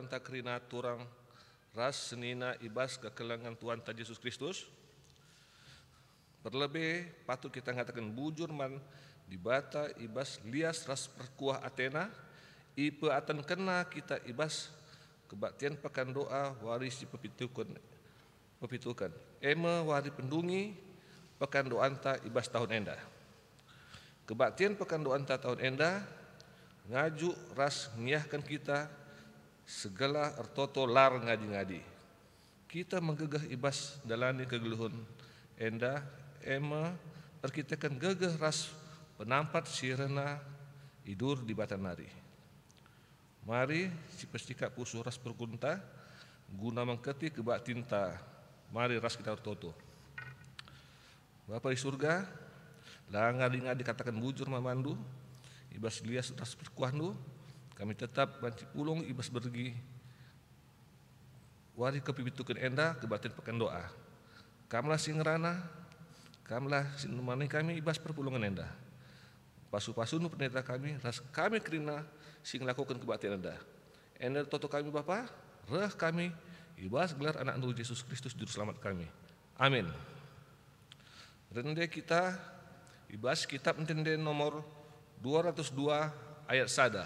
anta kerina turang ras senina ibas kekelangan Tuhan ta Yesus Kristus. Terlebih patut kita ngatakan bujur man dibata ibas lias ras perkuah Athena ipe atan kena kita ibas kebaktian pekan doa waris pepitukan eme wari pendungi pekan doa anta ibas tahun enda. Kebaktian pekan doa anta tahun enda ngaju ras ngiahkan kita segala ertoto lar ngadi-ngadi. Kita menggegah ibas dalani kegeluhun enda ema erkitakan gegah ras penampat sirena idur di batanari. Mari si pestika pusuh ras perkunta guna mengketi kebak tinta. Mari ras kita ertoto. Bapa di surga, ngadi-ngadi katakan bujur mamandu ibas lias ras perkuahnu, kami tetap banci pulung ibas bergi wari kepibitukan enda kebatin pekan doa. Kamlah singrana, kamlah sinumani kami ibas perpulungan enda. Pasu-pasunu pendeta kami, ras kami kerina sing lakukan kebaktian enda. Enda toto kami Bapa, reh kami ibas gelar anak Tuhan Yesus Kristus juru selamat kami. Amin. Rende kita ibas kitab entende nomor 202 ayat sada.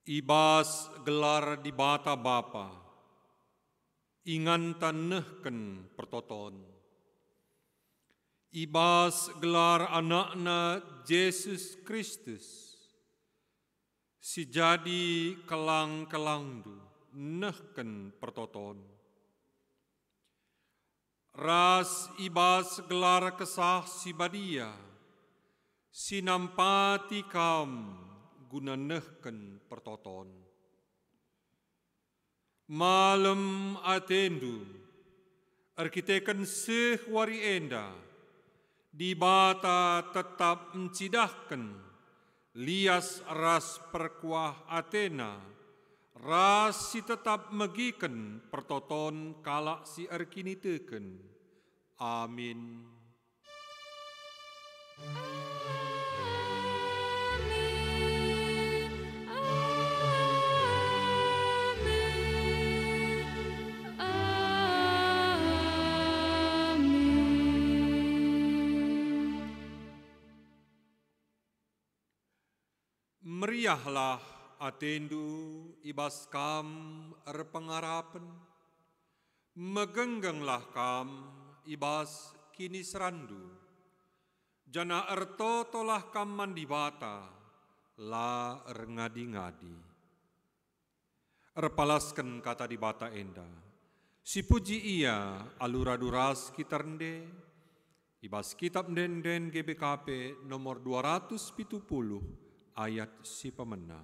Ibas gelar di bata Bapa, ingan tanehken pertoton. Ibas gelar anakna Yesus Kristus, si jadi kelang-kelangdu nehken pertoton. Ras ibas gelar kesah si badia, si nampati kam guna nehken pertoton. Malam atendu, arkiteken seh wari enda, di bata tetap mencidahkan, lias ras perkuah Athena, ras si tetap megiken pertoton kalak si arkini teken. Amin. Meriahlah atendu ibas kam erpengarapan, megenggenglah kam ibas kini serandu, jana ertotolah kam mandibata, la erngadi-ngadi. Erpalaskan kata di bata enda, si puji ia aluraduras kiternde, ibas kitab den GBKP nomor 270, ayat si pemena.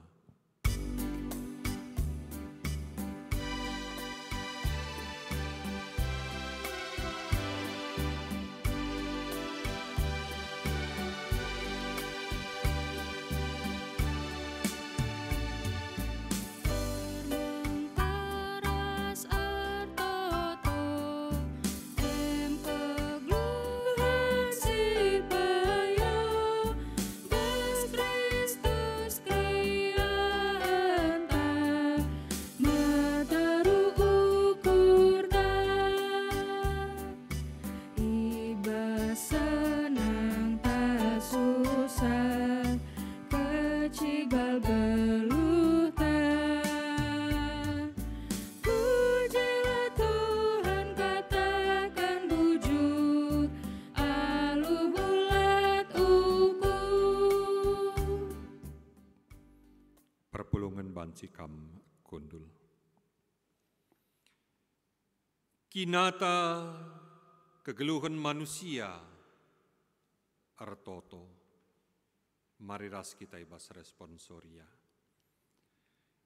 bancikam kundul. Kinata kegeluhan manusia artoto mariras kita ibas responsoria.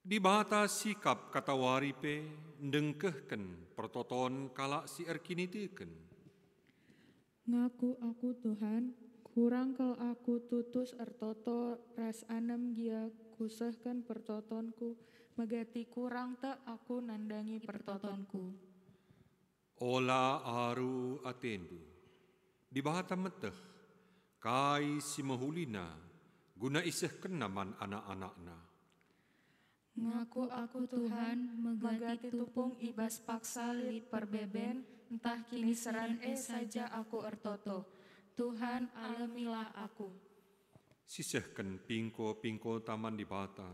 Di bata sikap kata waripe ndengkehken pertoton kalak si erkinitiken. Ngaku aku Tuhan, kurang kel aku tutus ertoto ras anem gia kusehkan pertotonku, megati kurang tak aku nandangi pertotonku. Ola aru atendu, di bata meteh, kai si mahulina, guna isehken naman anak-anakna. Ngaku aku Tuhan, megati tupung ibas paksa lit perbeben, entah kini seran saja aku ertoto. Tuhan alamilah aku. Sisehken pingko taman di bata.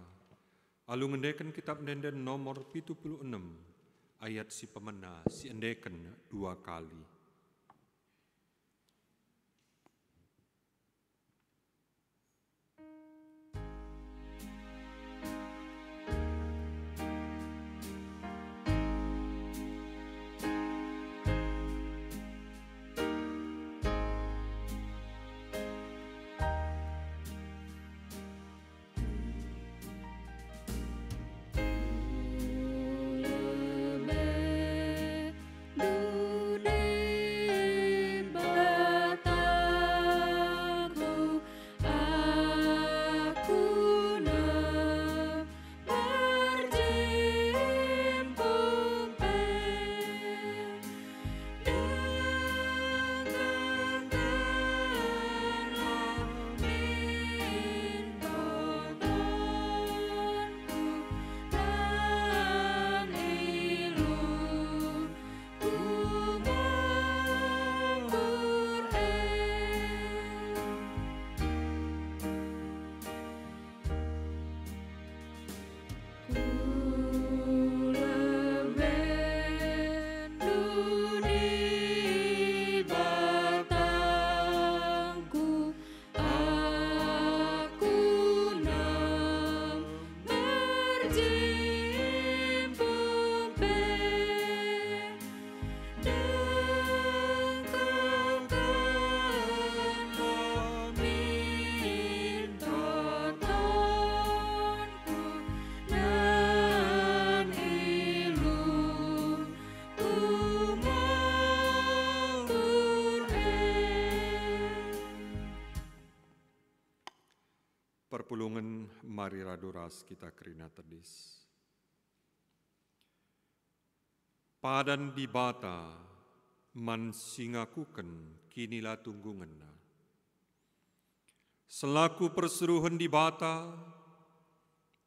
Alu ngendeken kitab denden nomor 76, ayat si pemena si endeken 2 kali. Perpulungan mari raduras kita kerina tedis. Padan di bata man singakuken kinilah tunggungenna. Selaku perseruhan di bata,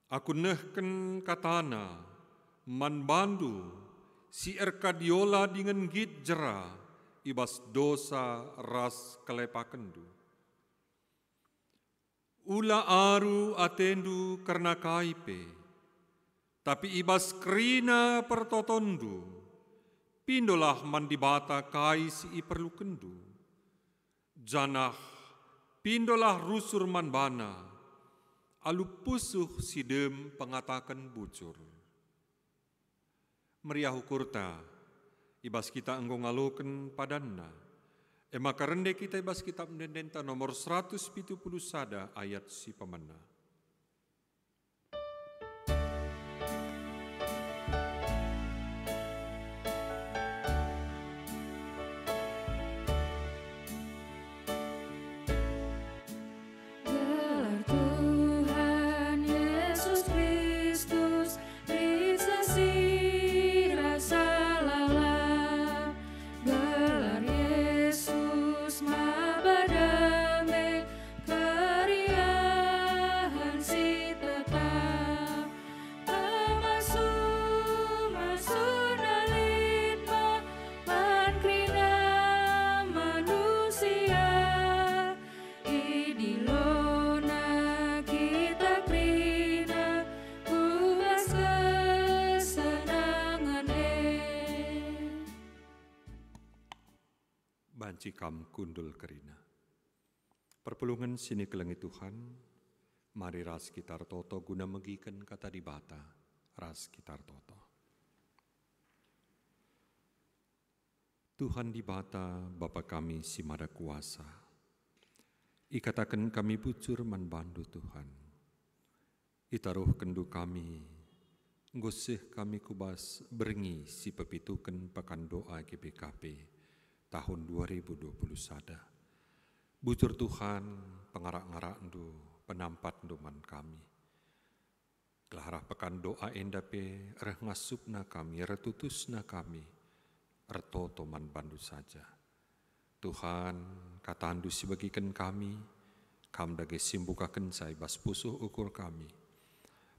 aku nehken katana man bandu si erkadiola dengan git jera ibas dosa ras kelepakendu. Ula aru atendu karena kaipe, tapi ibas krina pertotondu, pindolah mandibata kai si iperlukendu. Janah pindolah rusur manbana, alu pusuh sidem pengatakan bucur. Meriah ukurta, ibas kita engkau ngaluken padanna. Maka rende kita ibas kitab dendenta nomor 170 sada ayat si pemena. Bancikam kundul kerina. Perpulungan sini kelengi Tuhan, Mari ras kitar toto guna megiken kata di bata, ras kitar toto. Tuhan di bata Bapa kami si mada kuasa, ikatakan kami bucur manbandu Tuhan. Itaruh kendu kami, goseh kami kubas berengi si pepituken pekan doa GBKP tahun 2020 sada. Bucur Tuhan pengarak-ngarak ndu penampat nduman kami. Gelarah pekan doa endape reh ngasupna kami, retutusna kami, ertoto man bandu saja. Tuhan katandu si bagikan kami, kam dage simbukaken sai bas pusuh ukur kami.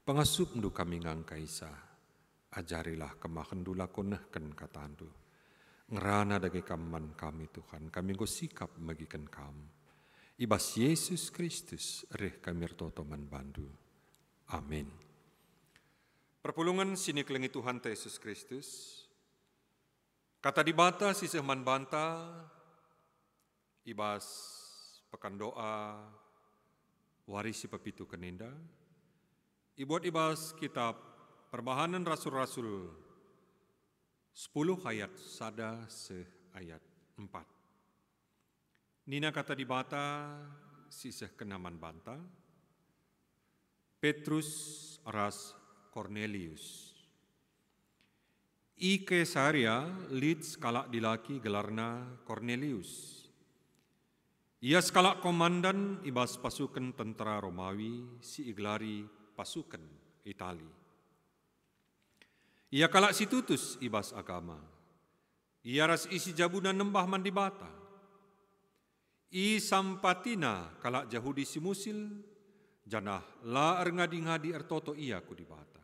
Pengasup ndu kami ngangkaisa, ajarilah kemahendu lakonehken katandu. Ngerana dage kaman kami Tuhan, kami go sikap bagikan kam. Ibas Yesus Kristus reh kami ertoto man bandu. Amin. Perpulungan sini kelengi Tuhan Yesus Kristus. Kata di bata sisih man banta, ibas pekan doa, warisi pepitu keninda, ibuat ibas kitab Perbahanan Rasul-Rasul 10 ayat sada se ayat 4. Nina kata di bata sisih kenaman banta, Petrus ras Cornelius. I Kesaria leads kalak dilaki gelarna Cornelius. Ia sekalak komandan ibas pasukan tentara Romawi si iglari pasukan Itali. Ia kalak si tutus ibas agama. Ia ras isi jabunan nembah mandi bata. I sampatina kalak Yahudi si musil, janah la ngadi-ngadi ertoto ia ku di bata.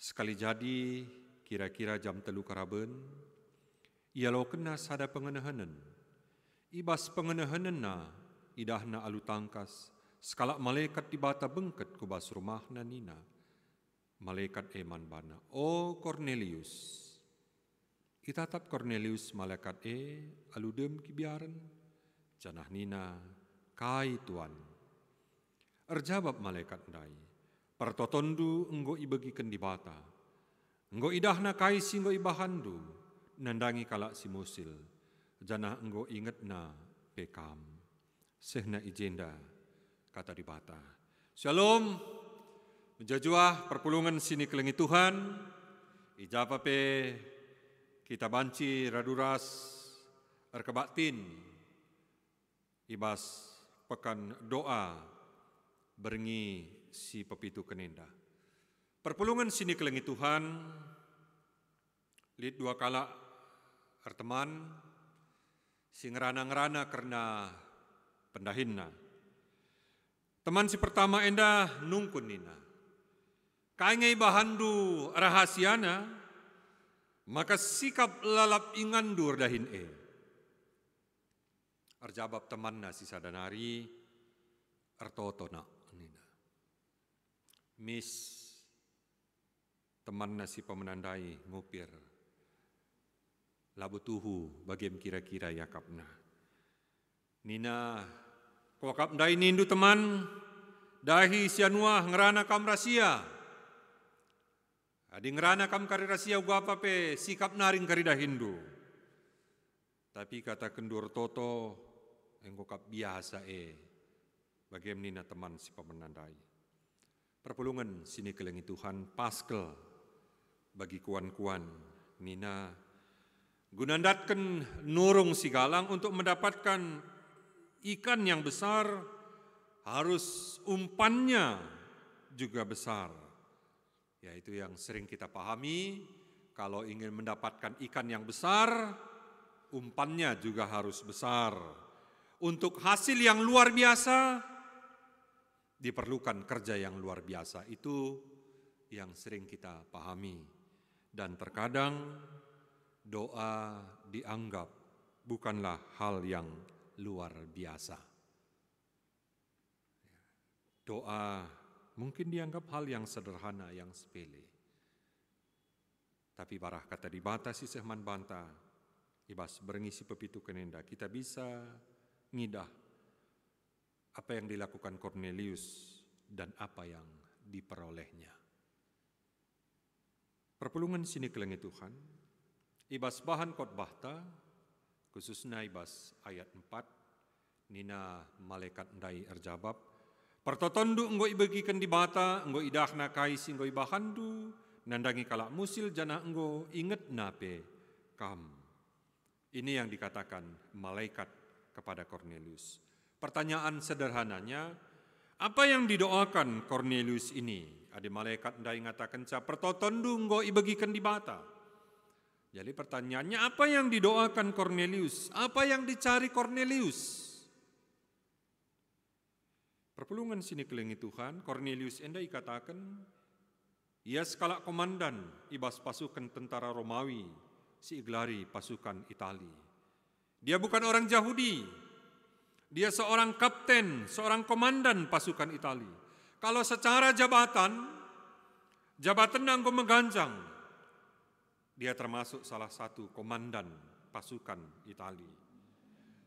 Sekali jadi kira-kira jam 3 karaben, ia lo kena sada pengenahanan. Ibas pengenahanan na idahna alu tangkas, sekalak malaikat di bata bengket ku bas rumahna nina. Malaikat eman bana, "O Cornelius." Itatap Cornelius malaikat aludem kibiaran, janah nina, "Kai Tuan." Erjawab malaikat dai, "Pertotondu enggo ibagikan di bata, enggo idahna kai si enggo ibahandu, nandangi kalak si musil, janah enggo ingetna pekam, sehna ijenda," kata di bata. Shalom, menjajuah perpulungan sini kelengi Tuhan, ijapa pe kita banci raduras erkebaktin, ibas pekan doa berengi si pepitu kenenda. Perpulungan sini kelengi Tuhan, lid 2 kala erteman, si ngerana-ngerana karena pendahinna. Teman si pertama enda nungkun nina. Kaingai bahandu rahasiana, maka sikap lalap ingandur dahin Arjabab temanna si sadanari, ertoto nak nina. Mis temanna si pemenandai ngupir, labu tuhu bagiem kira-kira yakapna. Nina, kuakap dai nindu teman, dahi sianuah ngerana kam rasia. Adi ngerana kam kari rasia uga apa pe sikap naring kari dahindu. Tapi kata kendur toto engkokap biasa bagiem nina teman si pemenandai. Perpulungan sini kelengi Tuhan paskel bagi kuan-kuan nina gunandatkan nurung si galang untuk mendapatkan ikan yang besar, harus umpannya juga besar. Yaitu yang sering kita pahami, kalau ingin mendapatkan ikan yang besar, umpannya juga harus besar. Untuk hasil yang luar biasa, diperlukan kerja yang luar biasa. Itu yang sering kita pahami. Dan terkadang doa dianggap bukanlah hal yang luar biasa. Doa mungkin dianggap hal yang sederhana, yang sepele. Tapi barah kata di bata si sehman banta, ibas berengisi pepitu kenenda, kita bisa ngidah apa yang dilakukan Kornelius dan apa yang diperolehnya. Perpulungan sini kelengi Tuhan, ibas bahan khotbah ta, khususnya ibas ayat 4, nina malaikat ndai erjabab, pertotondu enggo ibagikan di bata, enggo idahna kaisi enggo ibahandu, nandangi kalak musil jana enggo inget nape kam. Ini yang dikatakan malaikat kepada Kornelius. Pertanyaan sederhananya, apa yang didoakan Kornelius ini? Ada malaikat ndai ngatakan pertotondu enggo ibagikan di bata. Jadi pertanyaannya, apa yang didoakan Kornelius? Apa yang dicari Kornelius? Perpulungan sini kelengi Tuhan, Kornelius endai katakan, ia skala komandan ibas pasukan tentara Romawi, si iglari pasukan Itali. Dia bukan orang Yahudi, dia seorang kapten, seorang komandan pasukan Itali. Kalau secara jabatan nanggo mengganjang, dia termasuk salah satu komandan pasukan Itali.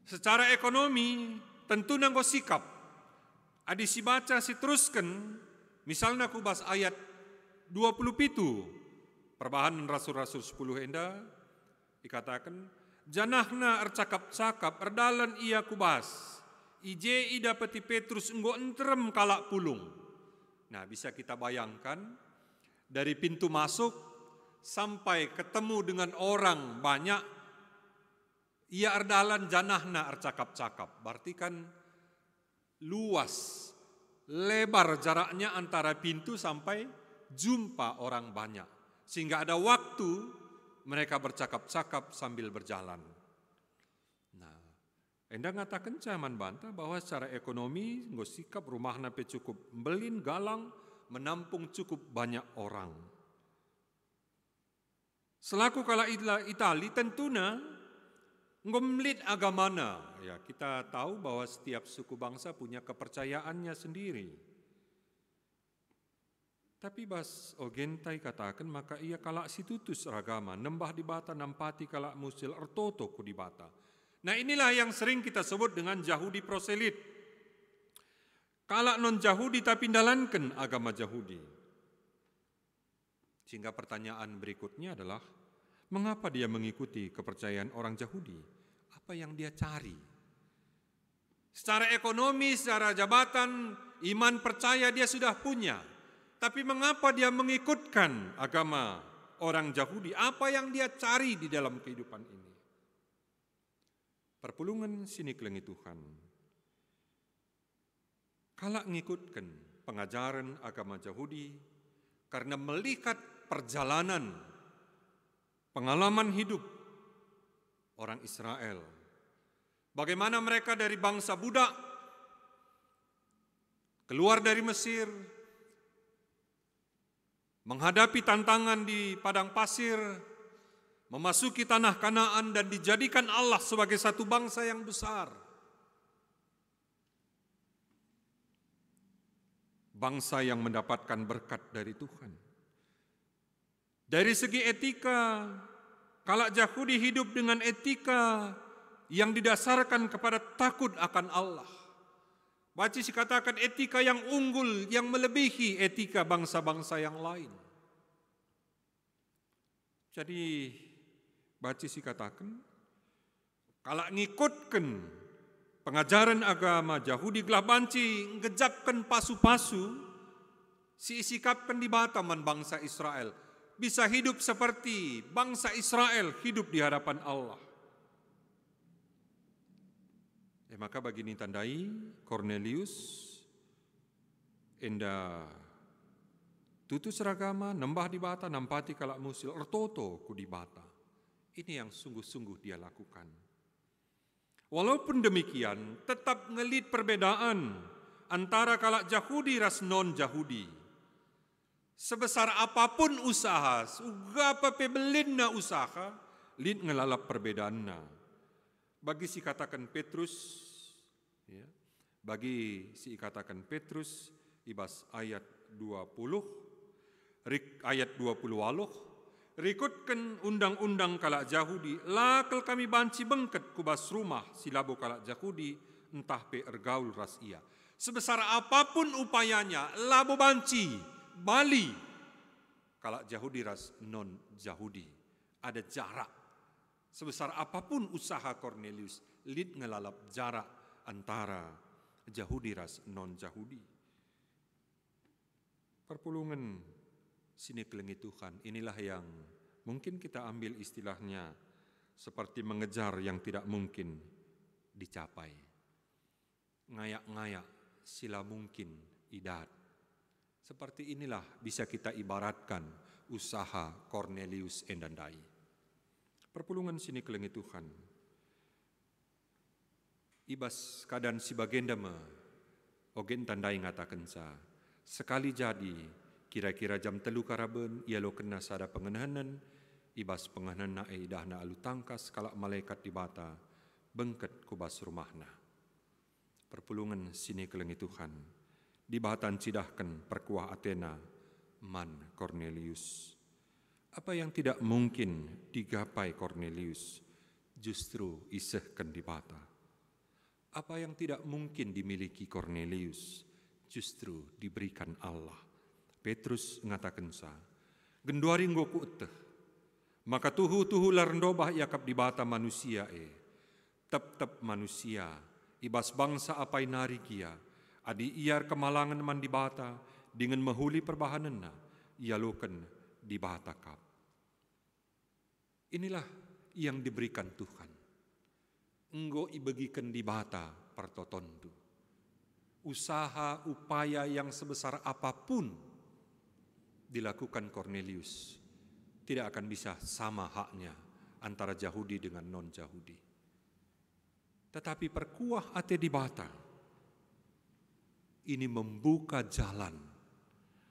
Secara ekonomi tentu nanggo sikap. Adi si baca si teruskan, misalnya aku bahas ayat 27, perbahanan Rasul-Rasul 10 enda, dikatakan, janahna ercakap-cakap, erdalan ia kubas, ije ida peti Petrus enggo entrem kalak pulung. Nah, bisa kita bayangkan dari pintu masuk sampai ketemu dengan orang banyak, ia erdalan janahna ercakap-cakap. Berarti kan luas, lebar jaraknya antara pintu sampai jumpa orang banyak. Sehingga ada waktu mereka bercakap-cakap sambil berjalan. Enda ngatakan caman bantah bahwa secara ekonomi nggo sikap rumahna pe cukup belin galang menampung cukup banyak orang. Selaku kala Itali tentuna nggo melit agamana. Ya, kita tahu bahwa setiap suku bangsa punya kepercayaannya sendiri. Tapi bas ogentai katakan maka ia kalak situtus ragama nembah di bata nampati kalak musil ertoto ku di bata. Nah, inilah yang sering kita sebut dengan Yahudi proselit. Kalak non-Yahudi tapi dalankan agama Yahudi. Sehingga pertanyaan berikutnya adalah, mengapa dia mengikuti kepercayaan orang Yahudi? Apa yang dia cari? Secara ekonomi, secara jabatan, iman percaya dia sudah punya. Tapi mengapa dia mengikutkan agama orang Yahudi? Apa yang dia cari di dalam kehidupan ini? Perpulungan sini kelengi Tuhan. Kalak ngikutkan pengajaran agama Yahudi karena melihat perjalanan pengalaman hidup orang Israel. Bagaimana mereka dari bangsa budak keluar dari Mesir, menghadapi tantangan di padang pasir, memasuki tanah Kanaan dan dijadikan Allah sebagai satu bangsa yang besar. Bangsa yang mendapatkan berkat dari Tuhan. Dari segi etika, kalak Yahudi hidup dengan etika yang didasarkan kepada takut akan Allah. Bacis katakan etika yang unggul, yang melebihi etika bangsa-bangsa yang lain. Jadi, Bacis katakan, kalau ngikutkan pengajaran agama Yahudi gelah banci ngejapkan pasu-pasu, si isikapkan di bataman bangsa Israel. Bisa hidup seperti bangsa Israel hidup di hadapan Allah. Maka bagi ini tandai Kornelius enda tutus ragama nembah di bata nampati kalak musil ertoto ku di bata. Ini yang sungguh-sungguh dia lakukan. Walaupun demikian, tetap ngelit perbedaan antara kalak Yahudi ras non-Yahudi. Sebesar apapun usaha, ugapa pebelinna usaha, lid ngelalap perbedaanna. Bagi si katakan Petrus, ya, bagi si katakan Petrus, ibas ayat 20, ayat 20 waluh, rikutkan undang-undang kalak Yahudi, lakal kami banci bengket kubas rumah silabo kalak Yahudi, entah pe ergaul ras ia. Sebesar apapun upayanya, labo banci, bali. Kalau Yahudi ras non Yahudi, ada jarak. Sebesar apapun usaha Cornelius, lid ngelalap jarak antara Yahudi ras non Yahudi. Perpulungan sini kelengi Tuhan, inilah yang mungkin kita ambil istilahnya seperti mengejar yang tidak mungkin dicapai. Ngayak-ngayak sila mungkin idat. Seperti inilah bisa kita ibaratkan usaha Cornelius Endandai. Perpulungan sini kelengi Tuhan. Ibas keadaan si bagenda ogen tandai ngatakan sa. Sekali jadi kira-kira jam 3 karaben ia lo kena sada pengenahanan. Ibas pengenahanan na idahna alu tangkas kalak malaikat di bata bengket kubas rumahna. Perpulungan sini kelengi Tuhan. Di bahatan cidahkan perkuah Athena man Cornelius. Apa yang tidak mungkin digapai Cornelius justru isehkan di bata. Apa yang tidak mungkin dimiliki Cornelius justru diberikan Allah. Petrus ngatakan sa, genduari ngoku uteh, maka tuhu larendobah yakap di bata manusia tep manusia, ibas bangsa apai nari kia, adi iar kemalangan man di bata, dengan mahuli perbahananna, ia loken di bata kap. Inilah yang diberikan Tuhan. Enggo ibagikan di bata pertotondu. Usaha, upaya yang sebesar apapun dilakukan Cornelius, tidak akan bisa sama haknya antara Yahudi dengan non-Yahudi. Tetapi perkuah ate di bata, ini membuka jalan.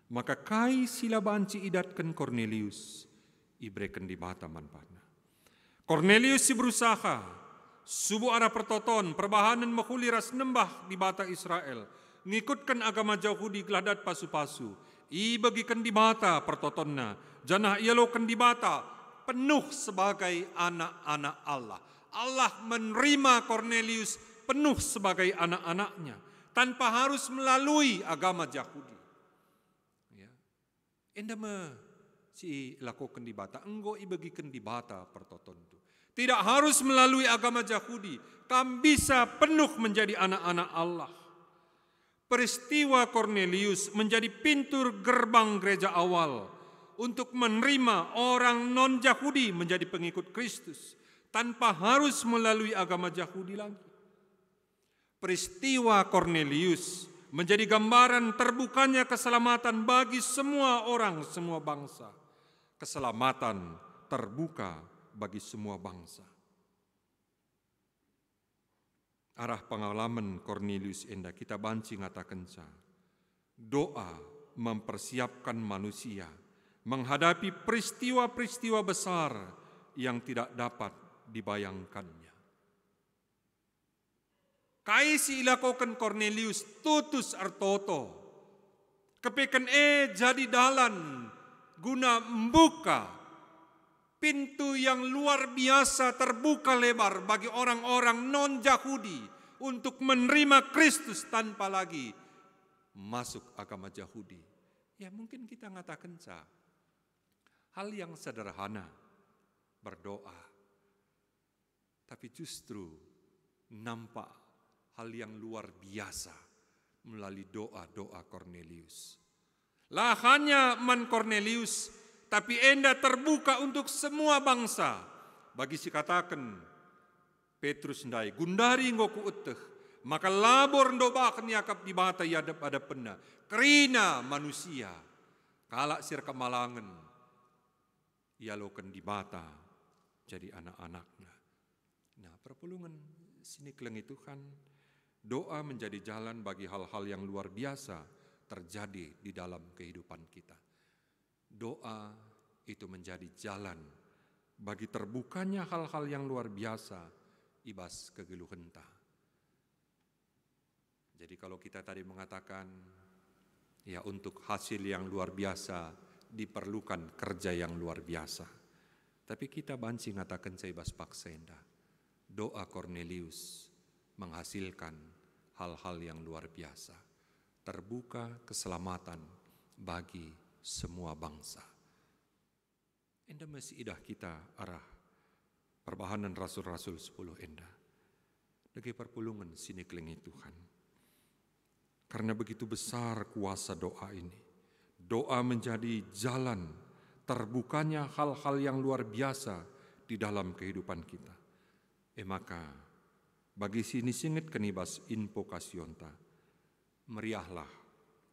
Maka kai sila banci idatkan Cornelius, ibreken di bata manpana. Cornelius si berusaha, subuh arah pertoton, perbahanan mahuli ras nembah di bata Israel, ngikutkan agama Yahudi geladat pasu-pasu, ibagikan di bata pertotonna, janah ialokan di bata, penuh sebagai anak-anak Allah. Allah menerima Cornelius penuh sebagai anak-anaknya, tanpa harus melalui agama Yahudi. Ya. Endama si lakukan di bata, enggo ibagikan di bata pertoton itu. Tidak harus melalui agama Yahudi, kami bisa penuh menjadi anak-anak Allah. Peristiwa Cornelius menjadi pintu gerbang gereja awal untuk menerima orang non-Yahudi menjadi pengikut Kristus tanpa harus melalui agama Yahudi lagi. Peristiwa Cornelius menjadi gambaran terbukanya keselamatan bagi semua orang, semua bangsa. Keselamatan terbuka bagi semua bangsa. Arah pengalaman Cornelius enda kita banci ngatakan sa. Doa mempersiapkan manusia menghadapi peristiwa-peristiwa besar yang tidak dapat dibayangkannya. Kaisi ilakokan Cornelius tutus artoto. Kepekan jadi dalan guna membuka pintu yang luar biasa terbuka lebar bagi orang-orang non-Yahudi untuk menerima Kristus tanpa lagi masuk agama Yahudi. Ya mungkin kita ngatakan hal yang sederhana, berdoa. Tapi justru nampak hal yang luar biasa melalui doa-doa Cornelius. Lah hanya man Cornelius, tapi enda terbuka untuk semua bangsa. Bagi si katakan Petrus ndai gundari ngoku uteh, maka labor ndobakan yakap di bata yadap ada pena kerina manusia kalak sir kemalangan ialokan di bata jadi anak-anaknya. Nah, perpulungan sini kelengi Tuhan, doa menjadi jalan bagi hal-hal yang luar biasa terjadi di dalam kehidupan kita. Doa itu menjadi jalan bagi terbukanya hal-hal yang luar biasa ibas kegeluhenta. Jadi kalau kita tadi mengatakan ya untuk hasil yang luar biasa diperlukan kerja yang luar biasa. Tapi kita banci ngatakan saya ibas paksenda. Doa Cornelius menghasilkan hal-hal yang luar biasa. Terbuka keselamatan bagi semua bangsa. Enda masih idah kita arah perbahanan Rasul-Rasul 10 enda. Dagi perpulungan sini kelingi Tuhan. Karena begitu besar kuasa doa ini. Doa menjadi jalan terbukanya hal-hal yang luar biasa di dalam kehidupan kita. Maka bagi sini singit kenibas invokasionta, meriahlah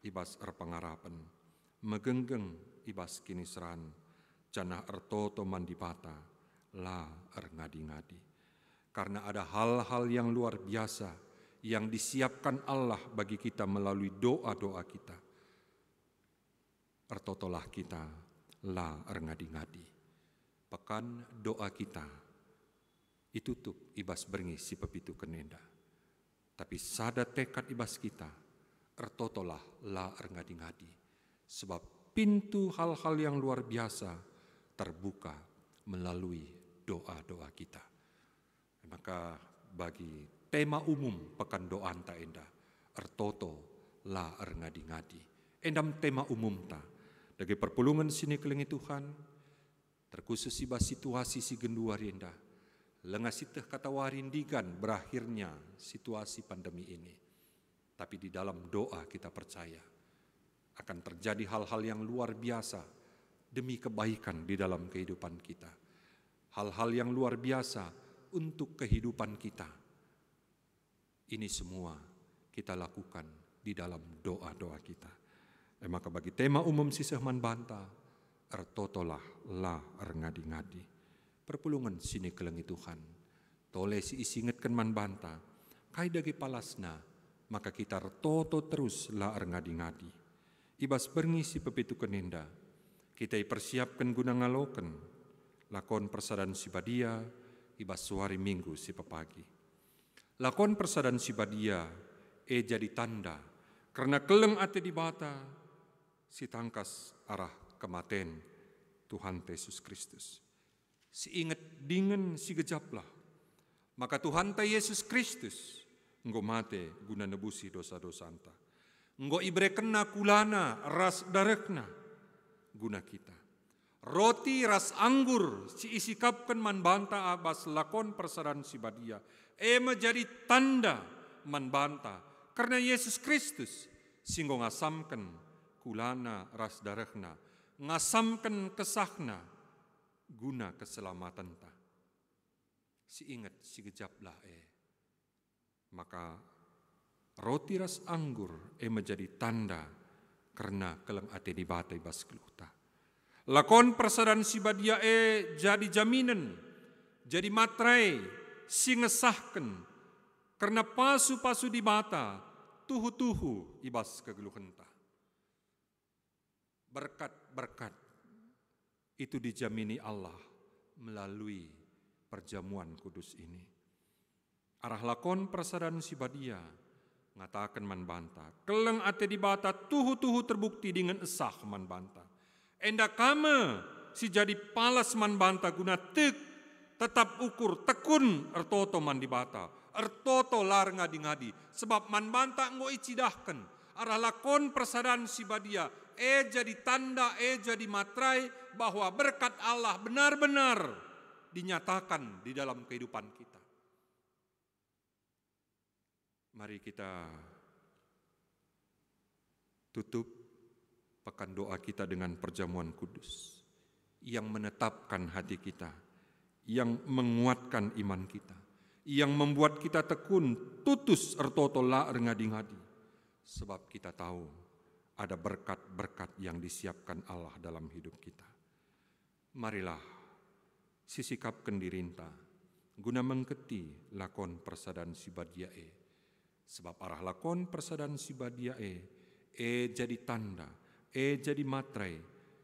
ibas erpengarapan, megenggeng ibas kinisran, janah ertoto mandibata, la ngadi-ngadi. Karena ada hal-hal yang luar biasa yang disiapkan Allah bagi kita melalui doa-doa kita. Ertotolah kita, la ngadi-ngadi. Pekan doa kita itutup ibas berngi si pepitu kenenda. Tapi sada tekad ibas kita, ertotolah la ngadi-ngadi. Sebab pintu hal-hal yang luar biasa terbuka melalui doa-doa kita. Maka bagi tema umum pekan doa anta enda, ertoto la ngadi-ngadi. Endam tema umum ta, dari perpulungan sini kelingi Tuhan, terkhusus ibas situasi si genduari enda, lengasiteh kata warindigan berakhirnya situasi pandemi ini. Tapi di dalam doa kita percaya akan terjadi hal-hal yang luar biasa demi kebaikan di dalam kehidupan kita. Hal-hal yang luar biasa untuk kehidupan kita. Ini semua kita lakukan di dalam doa-doa kita. Maka bagi tema umum sisah manbanta, ertotolah la ngadi-ngadi. Perpulungan sini kelengi Tuhan. Tole si isingetkan manbanta, kai dagi palasna, maka kita ertoto terus la ngadi-ngadi. Ibas berngisi pepitu kenenda, kita persiapkan guna ngaloken, lakon persadan sibadia, ibas suari minggu si pepagi. Lakon persadan sibadia, jadi tanda, karena keleng ate di bata, si tangkas arah kematen Tuhan Yesus Kristus. Si ingat dingen si gejaplah, maka Tuhan Yesus Kristus enggo mate guna nebusi dosa-dosa anta. Enggo ibre kena kulana ras darekna guna kita. Roti ras anggur si isikapkan manbanta abas lakon persadan si badia. Menjadi tanda manbanta karena Yesus Kristus singgo ngasamkan kulana ras darekna, ngasamkan kesahna guna keselamatan ta. Si ingat si gejaplah maka roti ras anggur menjadi tanda karena keleng ate di batai bas keluta. Lakon persadan si badia jadi jaminan, jadi matrai si ngesahkan karena pasu-pasu di bata tuhu-tuhu ibas kegeluhenta. Berkat-berkat itu dijamini Allah melalui perjamuan kudus ini. Arah lakon persadan si badia ngatakan manbanta, keleng ate di bata tuhu-tuhu terbukti dengan esah manbanta. Enda kame si jadi palas manbanta guna tetap ukur tekun ertoto mandibata, ertoto lar ngadi-ngadi, sebab manbanta ngo icidahkan arah lakon persadan si badia jadi tanda jadi matrai bahwa berkat Allah benar-benar dinyatakan di dalam kehidupan kita. Mari kita tutup pekan doa kita dengan perjamuan kudus yang menetapkan hati kita, yang menguatkan iman kita, yang membuat kita tekun tutus ertoto la ngadi-ngadi. Sebab kita tahu ada berkat-berkat yang disiapkan Allah dalam hidup kita. Marilah sisikapkan dirinta guna mengketi lakon persadan sibadiae. Sebab arah lakon persadan sibadiae jadi tanda, jadi matrai,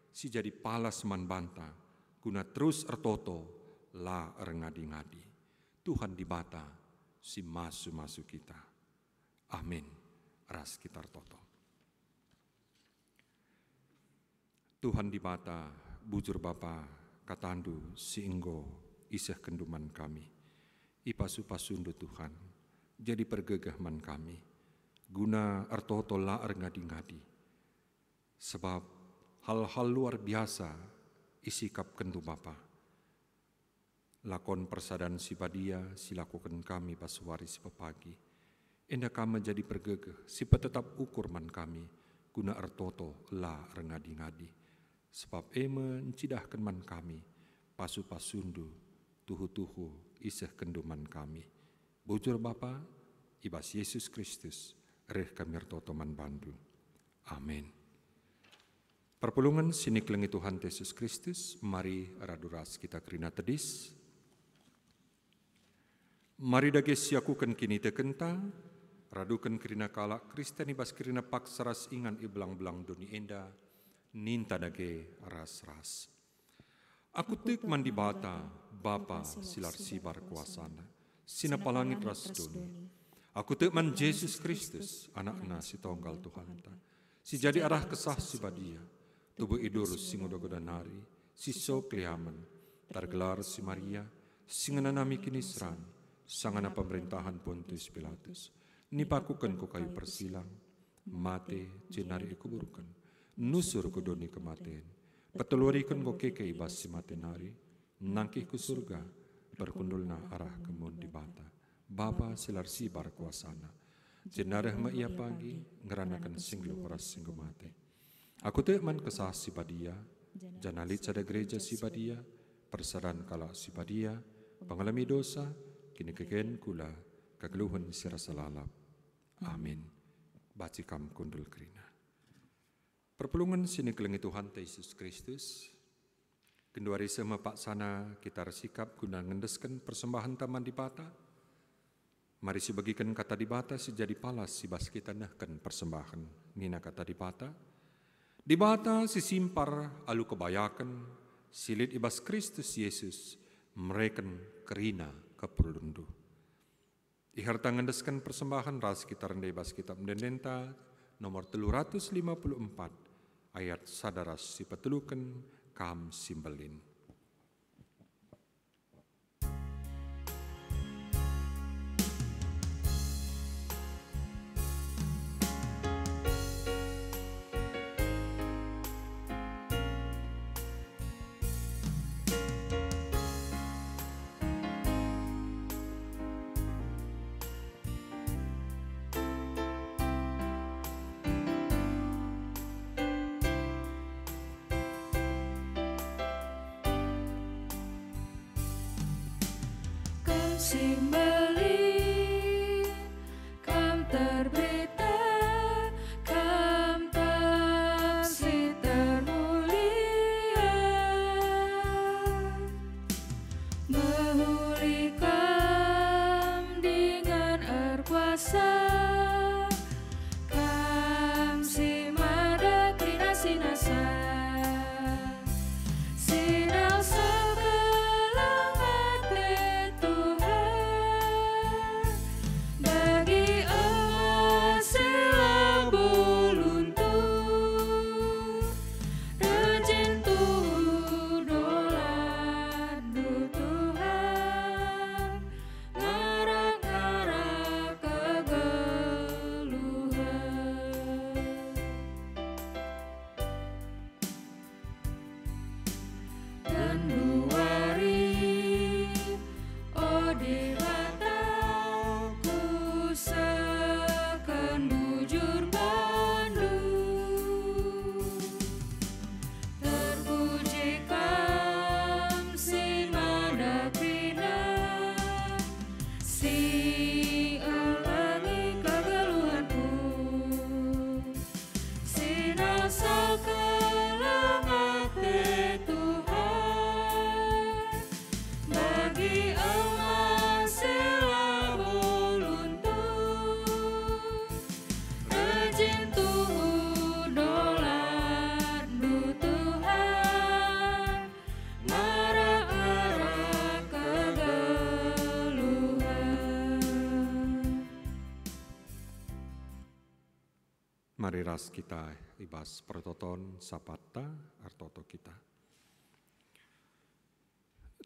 si jadi palas manbanta guna terus ertoto la ngadi-ngadi. Tuhan dibata si masu-masu kita. Amin. Ras kita ertoto. Tuhan dibata bujur Bapa katandu si enggo iseh kenduman kami. Ipasu-pasundu Tuhan, jadi pergegah man kami, guna artoto laar ngadi-ngadi. Sebab hal-hal luar biasa isikap kentu Bapa. Lakon persadan si padia silakukan kami pasuari si pepagi. Enda kami jadi pergegah, si tetap ukur man kami, guna artoto laar ngadi-ngadi. Sebab eme encidahkan man kami, pasu-pasundu, tuhu-tuhu iseh kenduman kami. Bujur Bapa, ibas Yesus Kristus, reh kami artoto man bandu. Amin. Perpulungan sini kelengi Tuhan Yesus Kristus, mari raduras kita kerina tedis. Mari dage siakukan kini tekenta, radukan kerina kalak Kristen ibas kerina paksaras ingan iblang-belang doni enda, ninta dage ras-ras. Aku tek mandi bata, Bapa silar sibar kuasana, sinapalangit ras doni. Aku tek man Yesus Kristus, anakna si tonggal Tuhan ta. Si jadi arah kesah si badia, tubuh idurus singodogodanari, si so kliaman, targelar si Maria, singananami kinisran, sangana pemerintahan Pontius Pilatus, nipakukan ku kayu persilang, mate jenari ikuburukan, nusur ku doni kematen, petulurikan ku keke ibas si matenari, nangkih ku surga, berkundulna arah kemun di bata, Bapa silar sibar kuasana, jenareh ma ia pagi, ngeranakan singlu horas singgu mate. Aku tekman kesah si badia, janalit sada gereja si badia, persaran kala si badia, pengalami dosa, kini keken kula, kegeluhan si rasa lalap. Amin. Bacikam kundul kerina. Perpulungan sini kelengi Tuhan Yesus Kristus. Kenduari sema pak sana kita resikap guna ngendeskan persembahan taman di bata. Mari si bagikan kata di bata si jadi palas si bas kita nahkan persembahan nina kata di bata. Di bata si simpar alu kebayakan silit ibas Kristus Yesus mereken kerina keperlundu. Iharta ngendeskan persembahan ras kita rendai bas kitab mendendenta nomor 354 ayat sadaras si petelukan kam simbelin. Simbelin, kam terberita, kam taksi termulia, behuli kam dengan erkuasa, kam si mada krina sinasa, sinau Mari ras kita ibas pertoton sapata artoto kita.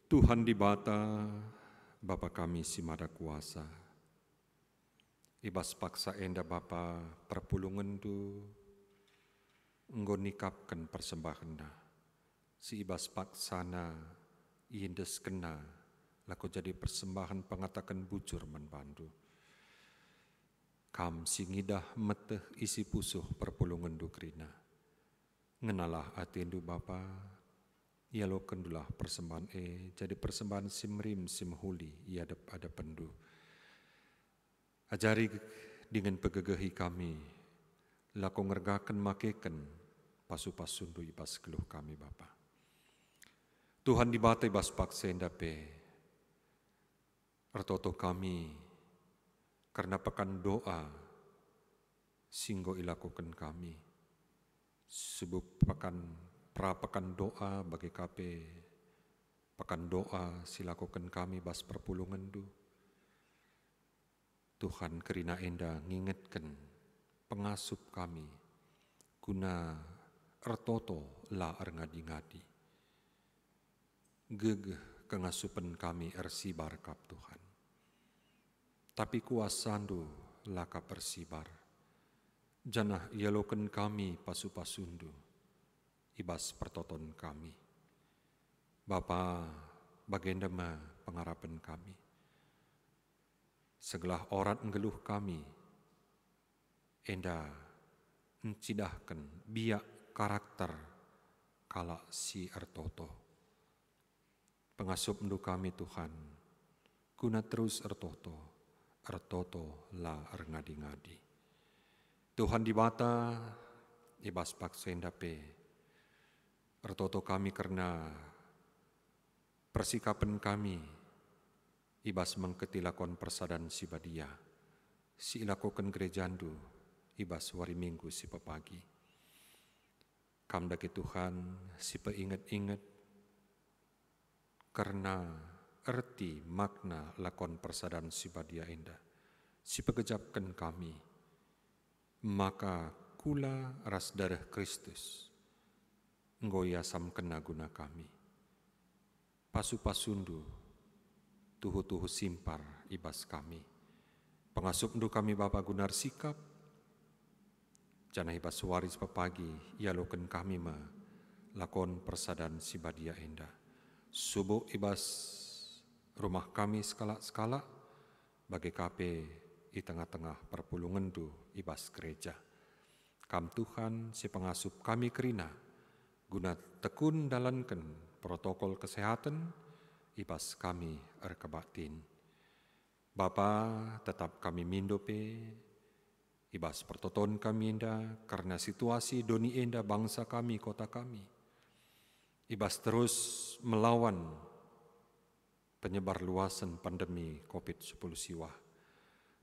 Tuhan di bata, Bapa kami si mada kuasa. Ibas paksa enda Bapa perpulungan tu enggo nikapkan persembahan si ibas paksana indes kena laku jadi persembahan pengatakan bujur manbandu. Kam singidah meteh isi pusuh perpulungan du krina. Ngenalah atindu Bapa, ialo kendulah persembahan jadi persembahan simrim simhuli iadep ada pendu. Ajari dengan pegegehi kami, laku ngergakan makeken pasu-pasundu ibas keluh kami Bapa. Tuhan dibata ibas paksa endape, ertoto kami, karena pekan doa, singgo ilakukan kami. Sebab pekan doa bagi kape, pekan doa silakukan kami bas perpulungan du. Tuhan kerina enda ngingetkan pengasup kami, guna ertoto la ngadi-ngadi. Gegeh kengasupan kami ersibar kap Tuhan. Tapi kuasandu laka persibar. Janah ialokan kami pasu-pasundu, ibas pertoton kami. Bapa, bagenda ma pengarapan kami. Segelah orang ngeluh kami, enda encidahkan biak karakter kala si ertoto. Pengasup ndu kami Tuhan, guna terus ertoto la ngadi-ngadi. Tuhan dibata, ibas paksa endape, ertoto kami karena persikapan kami, ibas mengketilakon persadan si badia, si ilakokan gerejandu, ibas wari minggu si pepagi. Kam daki Tuhan, si peinget-inget, karena erti makna lakon persadan si badia enda, si pegejapkan kami, maka kula ras darah Kristus, nggoya sam kena guna kami. Pasu-pasundu, tuhu-tuhu simpar ibas kami. Pengasup ndu kami Bapa gunar sikap, jana ibas waris pepagi, ialokan kami ma lakon persadan si badia enda. Subuh ibas rumah kami skala-skala, bagi kape di tengah-tengah perpulungan du ibas gereja. Kam Tuhan si pengasup kami kerina, guna tekun dalankan protokol kesehatan, ibas kami erkebatin. Bapa tetap kami mindope, ibas pertoton kami enda, karena situasi doni enda bangsa kami, kota kami. Ibas terus melawan penyebar luasan pandemi COVID-10 siwah.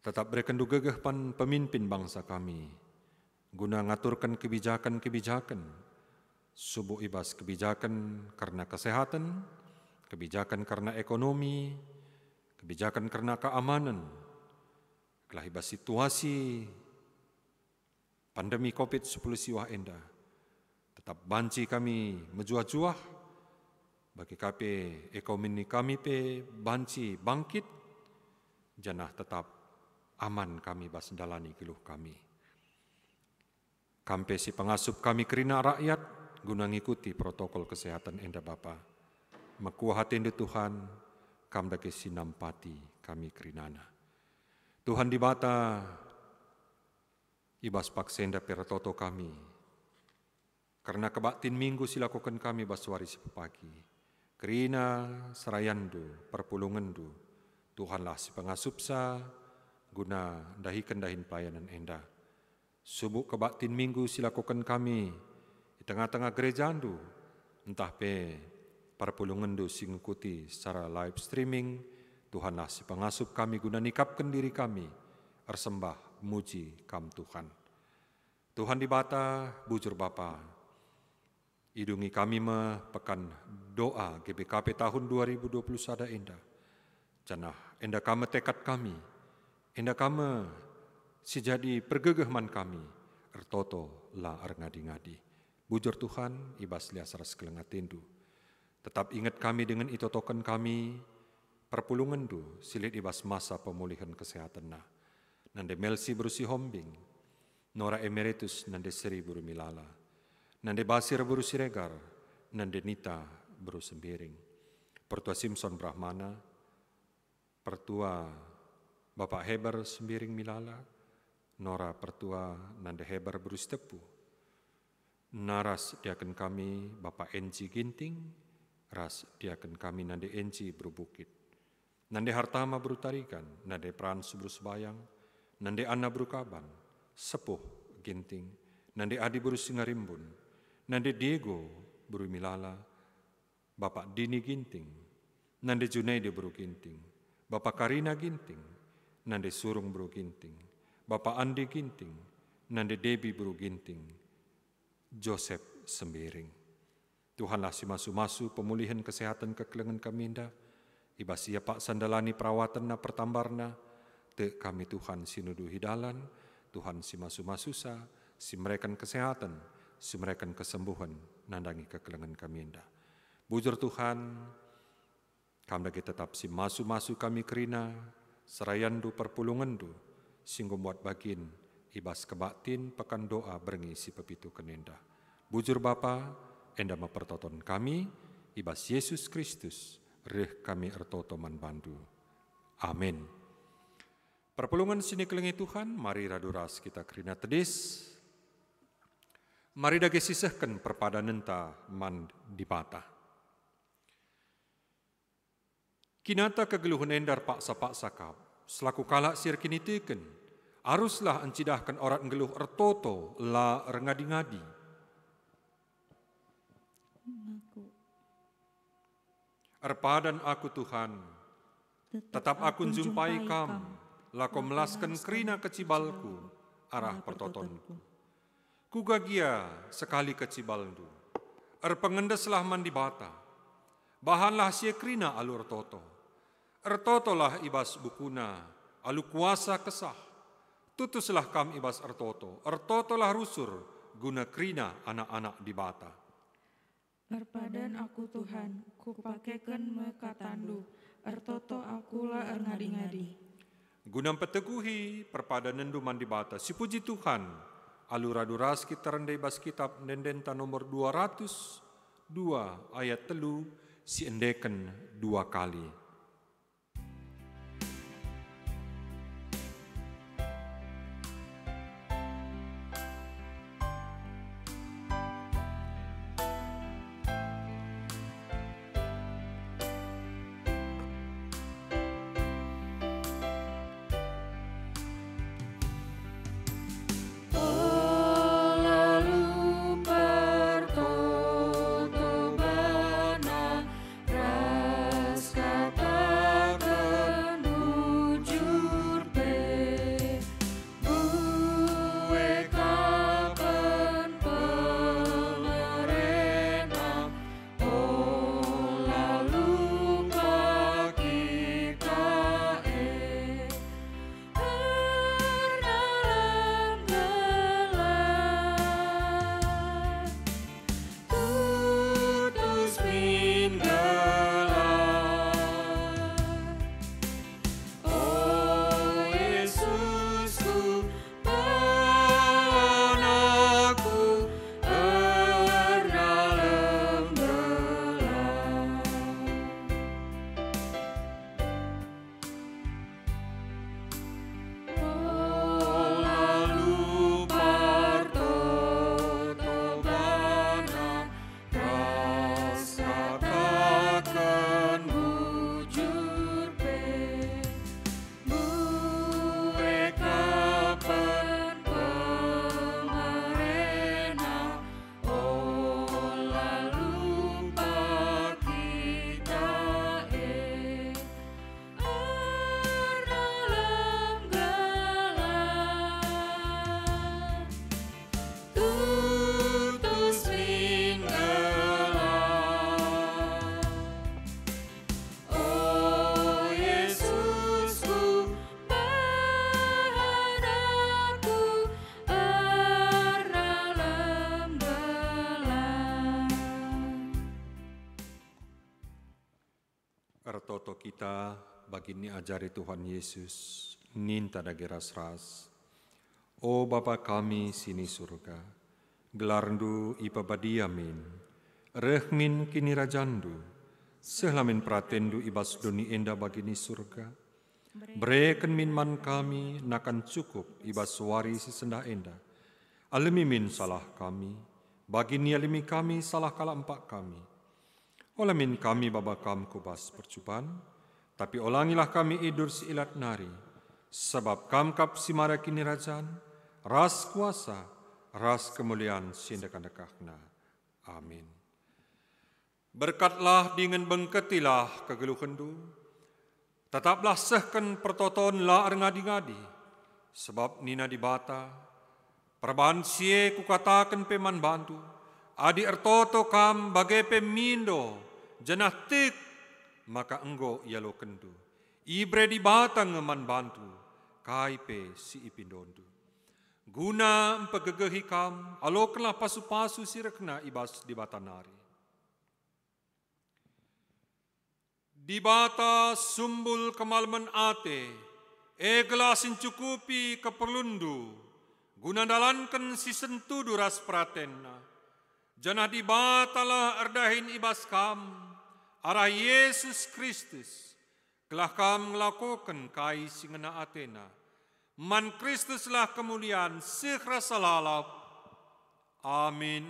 Tetap berkendu gegeh pan pemimpin bangsa kami, guna ngaturkan kebijakan-kebijakan, subuh ibas kebijakan karena kesehatan, kebijakan karena ekonomi, kebijakan karena keamanan. Kelah ibas situasi pandemi COVID-10 siwah enda, tetap banci kami menjuah-juah, bagi kape ekonomi kami pe banci bangkit, janah tetap aman kami bas dalani geluh kami. Kampe si pengasup kami kerina rakyat, guna ngikuti protokol kesehatan enda Bapa. Makuah hati enda Tuhan, kam dake sinampati kami kerinana. Tuhan dibata, ibas paksenda pertoto kami, karena kebaktin minggu silakukan kami baswari sepagi. Kerina serayandu, perpulungandu, Tuhanlah si pengasupsa, guna dahikan dahin pelayanan enda. Subuh kebaktin minggu silakukan kami, di tengah-tengah gereja andu, entah pe perpulungandu singkuti secara live streaming, Tuhanlah si pengasup kami guna nikapkan diri kami, ersembah muji kam Tuhan. Tuhan dibata, bujur Bapa, idungi kami pekan doa GBKP tahun 2020 sada enda. Janah enda kami tekad kami, enda kami sejadi pergegehman kami, ertoto la ngadi-ngadi. Bujur Tuhan, ibas lias ras kelengatindu. Tetap ingat kami dengan itotokan kami, perpulungan du, silit ibas masa pemulihan kesehatan na. nande Melsi berusi Hombing, Nora Emeritus nande Seri buru Milala, nande Basir buru Siregar, nande Nita buru Sembiring, Pertua Simpson Brahmana, Pertua Bapak Heber Sembiring Milala, Nora Pertua nande Heber buru Stepu, Naras diaken kami Bapak Enci Ginting, Ras diaken kami nande Enci buru Bukit, nande Hartama buru Tarikan, nande Prans buru Sebayang, nande Anna buru Kaban, Sepuh Ginting, nande Adi buru Singarimbun, nande Diego buru Milala, Bapak Dini Ginting, nande Junaidi buru Ginting, Bapak Karina Ginting, nande Surung buru Ginting, Bapak Andi Ginting, nande Debi buru Ginting, Joseph Sembiring. Tuhanlah si masu-masu pemulihan kesehatan kekelengan kami indah, ibas ia Pak sandalani perawatan na pertambarna, te kami Tuhan sinudu hidalan, Tuhan si masu-masusa, si merekan kesehatan, si merekan kesembuhan, nandangi kekelengan kami indah. Bujur Tuhan, kami lagi tetap si masu-masu kami kerina, serayandu perpulungandu, singgo muat bagin, ibas kebaktin pekan doa berengi si pepitu kenenda. Bujur Bapa, enda mempertoton kami, ibas Yesus Kristus, reh kami ertoto manbandu. Amin. Perpulungan sini kelengi Tuhan, mari raduras kita kerina tedis. Mari dage sisahkan perpadanan ta man dibata. Kinata kegeluhan endar paksa-paksa kap, selaku kalak sir kini teken, aruslah encidahkan orang ngeluh ertoto la rengadi-ngadi. Erpadan aku Tuhan, tetap aku jumpai kam, lako melaskan kerina kecibalku, arah pertotonku. Kugagia sekali kecibaldu, erpengendeslah mandibata, bahanlah sia kerina alur toto. Ertotolah ibas bukuna, alu kuasa kesah, tutuslah kam ibas ertotolah rusur, guna kerina anak-anak dibata. Erpadan aku Tuhan, kupakekan mekatandu, ertoto akulah ngadi-ngadi. Guna peteguhi perpadanandu mandibata, si puji Tuhan, aluraduras kita rendai bas kitab nendenta nomor 202 ayat 3, si endeken 2 kali. Ertoto kita bagini ajari Tuhan Yesus, ninta dage ras-ras. O Bapa kami sini surga, gelarndu ipa badiamin, rehmin kini rajandu, sehlamin pratendu ibas doni enda bagini surga. Bereken min man kami nakan cukup ibas wari sesenda enda. Alemi min salah kami, bagini alemi kami salah kala empak kami. Olamin kami babakam kubas percuban, tapi olangilah kami idur siilat nari, sebab kamkap simara kini rajan, ras kuasa, ras kemuliaan sindekan-dekahna. Amin. Berkatlah dengan bengketilah kegeluhendu, tetaplah sehken pertoton la ngadi-ngadi, sebab nina dibata, perban sie kukatakan peman bantu, adi ertoto kam bagai pemindo, jenah tik, maka enggo yalo kendu. Ibre dibata ngeman bantu, kaipe si ipindondu. Guna empegegehi kam, alokanlah pasu-pasu sirekna ibas di batanari. Di bata sumbul kemalaman ate, gelasin cukupi keperlundu, guna dalankan si sentudu ras pratenna. Janah di batalah erdahin ibas kam, arah Yesus Kristus, kelah kam ngelakukan kai singena atena. Man Kristuslah kemuliaan sekrasa lalap. Amin.